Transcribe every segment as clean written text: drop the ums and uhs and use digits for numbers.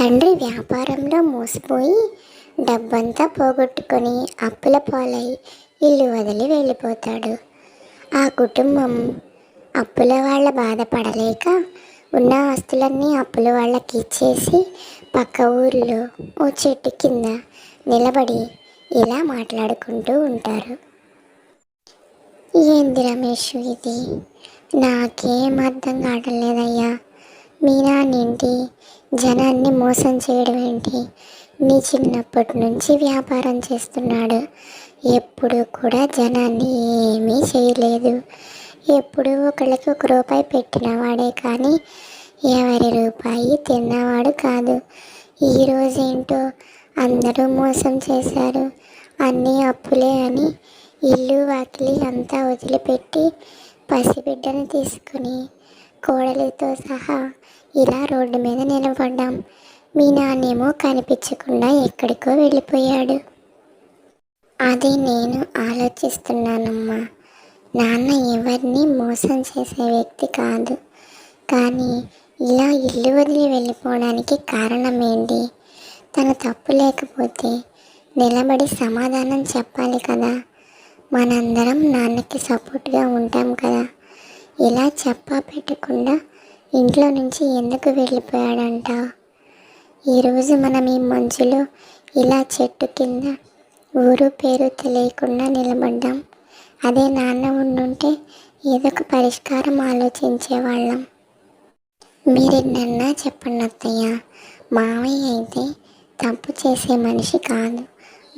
తండ్రి వ్యాపారంలో మోసపోయి డబ్బంతా పోగొట్టుకొని అప్పుల పాలై ఇల్లు వదిలి వెళ్ళిపోతాడు. ఆ కుటుంబం అప్పుల వాళ్ళ బాధపడలేక ఉన్న ఆస్తులన్నీ అప్పుల వాళ్ళకి ఇచ్చేసి పక్క ఊరిలో ఓ చెట్టు కింద నిలబడి ఇలా మాట్లాడుకుంటూ ఉంటారు. ఏంది రమేష్ ఇది? నాకేం అర్థం కావటం లేదయ్యా. మీ నాన్నేంటి జనాన్ని మోసం చేయడం ఏంటి? నీ చిన్నప్పటి నుంచి వ్యాపారం చేస్తున్నాడు, ఎప్పుడు కూడా జనాన్ని ఏమీ చేయలేదు. ఎప్పుడు ఒకళ్ళకి ₹1 పెట్టినవాడే కానీ ఎవరి రూపాయి తిన్నవాడు కాదు. ఈరోజేంటో అందరూ మోసం చేశారు, అన్నీ అప్పులే అని ఇల్లు వాకిలి అంతా వదిలిపెట్టి పసిబిడ్డను తీసుకుని కోడలితో సహా ఇలా రోడ్డు మీద నిలబడ్డాం. మీ నాన్నేమో కనిపించకుండా ఎక్కడికో వెళ్ళిపోయాడు. అది నేను ఆలోచిస్తున్నానమ్మా. నాన్న ఎవరిని మోసం చేసే వ్యక్తి కాదు, కానీ ఇలా ఇల్లు వదిలి వెళ్ళిపోవడానికి కారణం ఏంటి? తన తప్పు లేకపోతే నిలబడి సమాధానం చెప్పాలి కదా. మనందరం నాన్నకి సపోర్ట్గా ఉంటాం కదా. ఇలా చెప్పా పెట్టకుండా ఇంట్లో నుంచి ఎందుకు వెళ్ళిపోయాడంటావు? ఈరోజు మనం ఈ మంచులో ఇలా చెట్టు కింద ఊరు పేరు తెలియకుండా నిలబడ్డాం. అదే నాన్న ఉండుంటే ఏదో ఒక పరిష్కారం ఆలోచించేవాళ్ళం. మీరెన్నన్నా చెప్పండి అత్తయ్య, మావయ్య అయితే తప్పు చేసే మనిషి కాదు.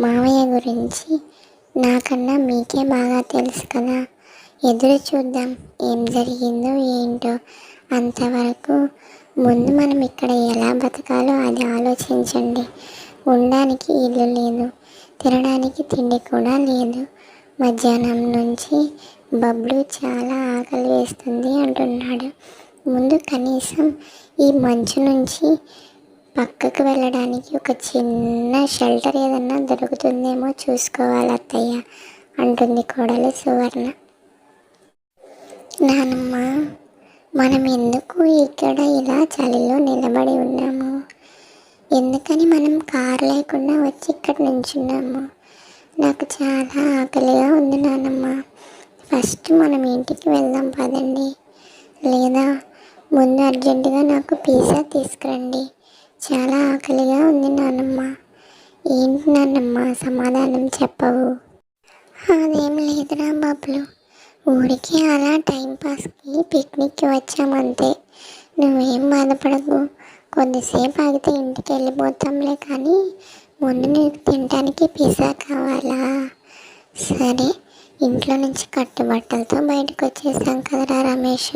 మావయ్య గురించి నాకన్నా మీకే బాగా తెలుసు కదా. ఎదురు చూద్దాం ఏం జరిగిందో ఏంటో. అంతవరకు ముందు మనం ఇక్కడ ఎలా బతకాలో అది ఆలోచించండి. ఉండడానికి ఇల్లు లేదు, తినడానికి తిండి కూడా లేదు. మధ్యాహ్నం నుంచి బబ్లు చాలా ఆకలి వేస్తుంది అంటున్నాడు. ముందు కనీసం ఈ మంచు నుంచి పక్కకు వెళ్ళడానికి ఒక చిన్న షెల్టర్ ఏదన్నా దొరుకుతుందేమో చూసుకోవాలి అత్తయ్య అంటుంది కోడలు సువర్ణ. నానమ్మ, మనం ఎందుకు ఇక్కడ ఇలా చలిలో నిలబడి ఉన్నాము? ఎందుకని మనం కారు లేకుండా వచ్చి ఇక్కడ నించున్నాము? నాకు చాలా ఆకలిగా ఉంది నానమ్మ. ఫస్ట్ మనం ఇంటికి వెళ్దాం పదండి. లేదా ముందు అర్జెంటుగా నాకు పిజ్జా తీసుకురండి. చాలా ఆకలిగా ఉంది నానమ్మ. ఏంటి నాన్నమ్మ సమాధానం చెప్పవు? అదేం లేదురా బబ్లు, ఊరికి అలా టైంపాస్కి పిక్నిక్కి వచ్చామంతే. నువ్వేం బాధపడకు, కొద్దిసేపు ఆగితే ఇంటికి వెళ్ళిపోతాంలే. కానీ ముందు నీకు తినడానికి పిజ్జా కావాలా? సరే, ఇంట్లో నుంచి కట్టుబట్టలతో బయటకు వచ్చేసాం కదరా రమేష్.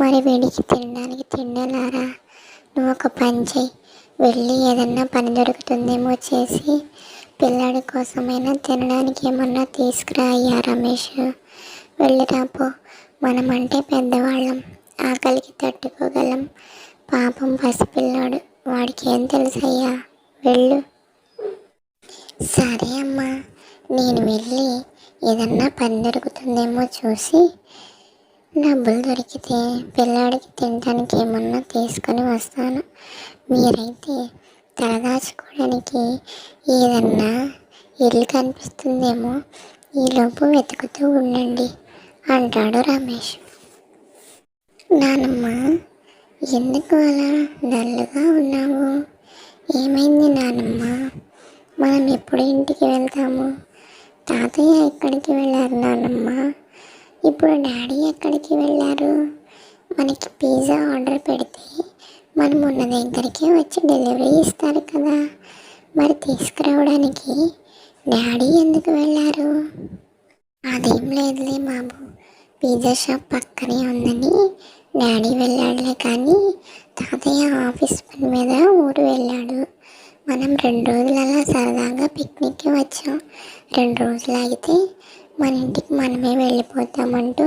మరి వీడికి తినడానికి తిండేలారా? నువ్వు ఒక పని చేయి, వెళ్ళి ఏదన్నా పని దొరుకుతుందేమో చేసి పిల్లాడి కోసమైనా తినడానికి ఏమన్నా తీసుకురా అయ్యా రమేష్. వెళ్ళిరాపో. మనమంటే పెద్దవాళ్ళం, ఆకలికి తట్టుకోగలం. పాపం పసిపిల్లాడు, వాడికి ఏం తెలుసయ్యా. వెళ్ళు. సరే అమ్మా, నేను వెళ్ళి ఏదన్నా పని దొరుకుతుందేమో చూసి డబ్బులు దొరికితే పిల్లాడికి తినడానికి ఏమన్నా తీసుకొని వస్తాను. మీరైతే తలదాచుకోవడానికి ఏదన్నా ఇల్లు కనిపిస్తుందేమో ఈలోపు వెతుకుతూ ఉండండి అంటాడు రమేష్. నానమ్మ, ఎందుకు అలా డల్గా ఉన్నావు? ఏమైంది నానమ్మ? మనం ఎప్పుడు ఇంటికి వెళ్తాము? తాతయ్య ఎక్కడికి వెళ్ళారు నానమ్మ? ఇప్పుడు డాడీ ఎక్కడికి వెళ్ళారు? మనకి పిజ్జా ఆర్డర్ పెడితే మనం ఉన్న దగ్గరికి వచ్చి డెలివరీ ఇస్తారు కదా. మరి తీసుకురావడానికి డాడీ ఎందుకు వెళ్ళారు? అదేం లేదులే బాబు, పిజ్జా షాప్ పక్కనే ఉందని డాడీ వెళ్ళాడులే. కానీ తాతయ్య ఆఫీస్ పని మీద ఊరు వెళ్ళాడు. మనం 2 రోజులు అలా సరదాగా పిక్నిక్కి వచ్చాం. 2 రోజులు ఆగితే మన ఇంటికి మనమే వెళ్ళిపోతామంటూ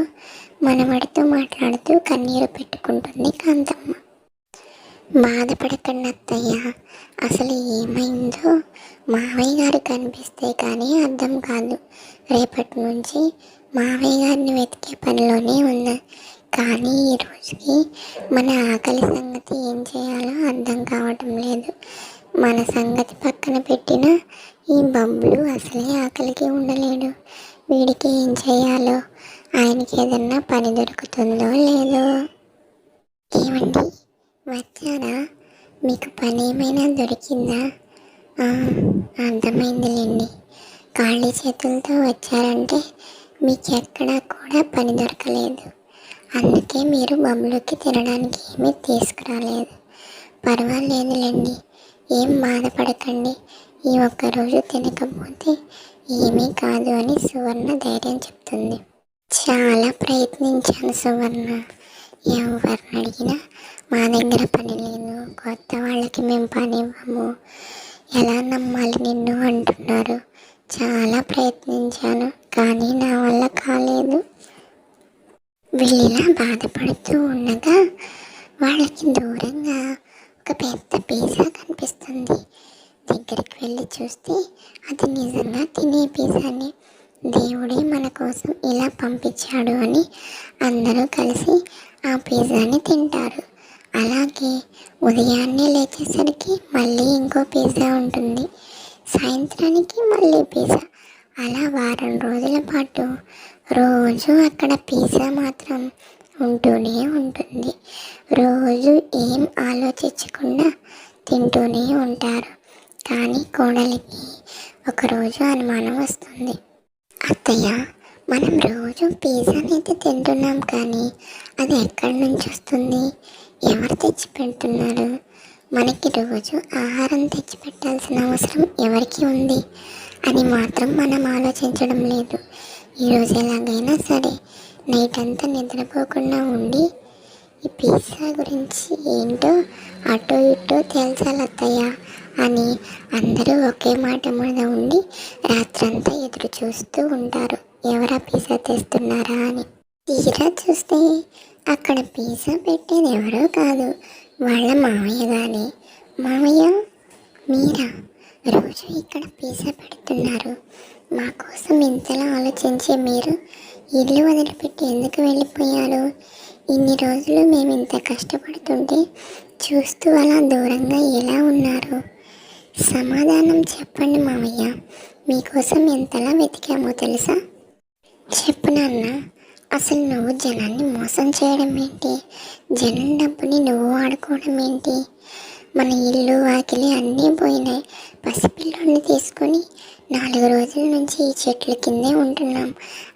మనవడితో మాట్లాడుతూ కన్నీరు పెట్టుకుంటుంది కాంతమ్మ. బాధపడకండి అత్తయ్య, అసలు ఏమైందో మావయ్య గారు కనిపిస్తే కానీ అర్థం కాదు. రేపటి నుంచి మావయ్య గారిని వెతికే పనిలోనే ఉన్నా. కానీ ఈ రోజుకి మన ఆకలి సంగతి ఏం చేయాలో అర్థం కావటం లేదు. మన సంగతి పక్కన పెట్టిన ఈ బబ్లు అసలే ఆకలికి ఉండలేడు. వీడికి ఏం చేయాలో, ఆయనకి ఏదన్నా పని దొరుకుతుందో లేదో. ఏమండి, వచ్చారా? మీకు పని ఏమైనా దొరికిందా? అర్థమైందిలేండి. ఖాళీ చేతులతో వచ్చారంటే మీకు ఎక్కడా కూడా పని దొరకలేదు. అందుకే మీరు బబ్లుకి తినడానికి ఏమీ తీసుకురాలేదు. పర్వాలేదులేండి, ఏం బాధపడకండి. ఈ ఒక్కరోజు తినకపోతే ఏమీ కాదు అని సువర్ణ ధైర్యం చెప్తుంది. చాలా ప్రయత్నించాను సువర్ణ. ఎవరిని అడిగినా మా దగ్గర పని లేదు, కొత్త వాళ్ళకి మేము పని ఇవ్వము, ఎలా నమ్మాలి నిన్ను అంటున్నారు. చాలా ప్రయత్నించాను, కానీ నా వల్ల కాలేదు. వీళ్ళిలా బాధపడుతూ ఉండగా వాళ్ళకి దూరంగా ఒక పెద్ద పిజ్జా కనిపిస్తుంది. దగ్గరికి వెళ్ళి చూస్తే అది నిజంగా తినే పిజ్జాని. దేవుడే మన కోసం ఇలా పంపించాడు అని అందరూ కలిసి ఆ పిజ్జాని తింటారు. అలాగే ఉదయాన్నే లేచేసరికి మళ్ళీ ఇంకో పిజ్జా ఉంటుంది, సాయంత్రానికి మళ్ళీ పిజ్జా. అలా వారం రోజుల పాటు రోజు అక్కడ పిజ్జా మాత్రం ఉంటూనే ఉంటుంది. రోజు ఏం ఆలోచించకుండా తింటూనే ఉంటారు. కానీ కోడలికి ఒకరోజు అనుమానం వస్తుంది. అత్తయ్య, మనం రోజు పిజ్జానైతే తింటున్నాం, కానీ అది ఎక్కడి నుంచి వస్తుంది? ఎవరు తెచ్చి పెడుతున్నారు? మనకి రోజు ఆహారం తెచ్చి పెట్టాల్సిన అవసరం ఎవరికి ఉంది అని మాత్రం మనం ఆలోచించడం లేదు. ఈరోజు ఎలాగైనా సరే నైట్ అంతా నిద్రపోకుండా ఉండి ఈ పిజ్జా గురించి ఏంటో అటో ఇటో తేల్చాలి అత్తయ్య అని అందరూ ఒకే మాట మీద ఉండి రాత్రంతా ఎదురు చూస్తూ ఉంటారు, ఎవరా పిజ్జా తెస్తున్నారా అని. తీరా చూస్తే అక్కడ పిజ్జా పెట్టేది ఎవరో కాదు, వాళ్ళ మామయ్య గాని. మామయ్య, మీరా రోజు ఇక్కడ పిజ్జా పెడుతున్నారు? మా కోసం ఇంతలా ఆలోచించే మీరు ఇల్లు వదిలిపెట్టి ఎందుకు వెళ్ళిపోయారు? ఇన్ని రోజులు మేము ఇంత కష్టపడుతుంటే చూస్తూ అలా దూరంగా ఎలా ఉన్నారు? సమాధానం చెప్పండి మామయ్య, మీకోసం ఎంతలా వెతికామో తెలుసా? చెప్పు నాన్న, అసలు నువ్వు జనాన్ని మోసం చేయడం ఏంటి? జనం డబ్బుని నువ్వు వాడుకోవడం ఏంటి? మన ఇల్లు వాకిలి అన్నీ పోయినాయి. పసిపిల్లోని తీసుకొని 4 రోజుల నుంచి ఈ చెట్ల కిందే ఉంటున్నాం.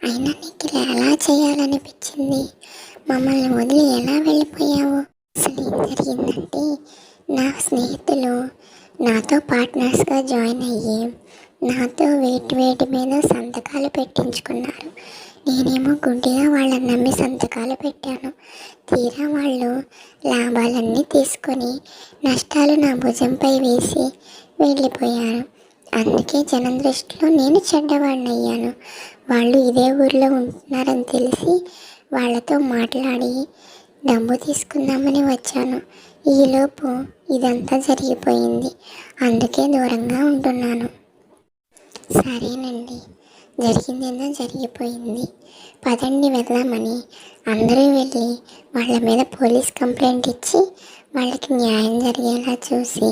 అయినా నీకు ఇలా ఎలా చేయాలనిపించింది? మమ్మల్ని వదిలి ఎలా వెళ్ళిపోయావు? అసలు ఏం జరిగిందంటే, నా స్నేహితులు నాతో పార్ట్నర్స్గా జాయిన్ అయ్యి నాతో వేటి మీద సంతకాలు పెట్టించుకున్నారు. నేనేమో గుడ్డిగా వాళ్ళని నమ్మి సంతకాలు పెట్టాను. తీరా వాళ్ళు లాభాలన్నీ తీసుకొని నష్టాలు నా భుజంపై వేసి వెళ్ళిపోయారు. అందుకే జనం దృష్టిలో నేను చెడ్డవాడిని అయ్యాను. వాళ్ళు ఇదే ఊర్లో ఉంటున్నారని తెలిసి వాళ్ళతో మాట్లాడి డబ్బు తీసుకుందామని వచ్చాను. ఈలోపు ఇదంతా జరిగిపోయింది. అందుకే దూరంగా ఉంటున్నాను. సరేనండి, జరిగిందేదో జరిగిపోయింది. పదండి వెళ్దామని అందరూ వెళ్ళి వాళ్ళ మీద పోలీస్ కంప్లైంట్ ఇచ్చి వాళ్ళకి న్యాయం జరిగేలా చూసి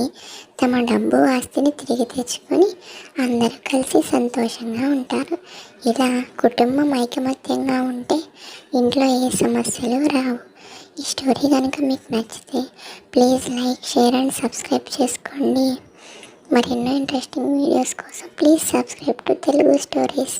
తమ డబ్బు ఆస్తిని తిరిగి తెచ్చుకొని అందరూ కలిసి సంతోషంగా ఉంటారు. ఇలా కుటుంబం ఐకమత్యంగా ఉంటే ఇంట్లో ఏ సమస్యలు రావు. ఈ స్టోరీ కనుక మీకు నచ్చితే please like, share and subscribe చేసుకోండి. మరెన్నో ఇంట్రెస్టింగ్ వీడియోస్ కోసం please subscribe to Telugu stories.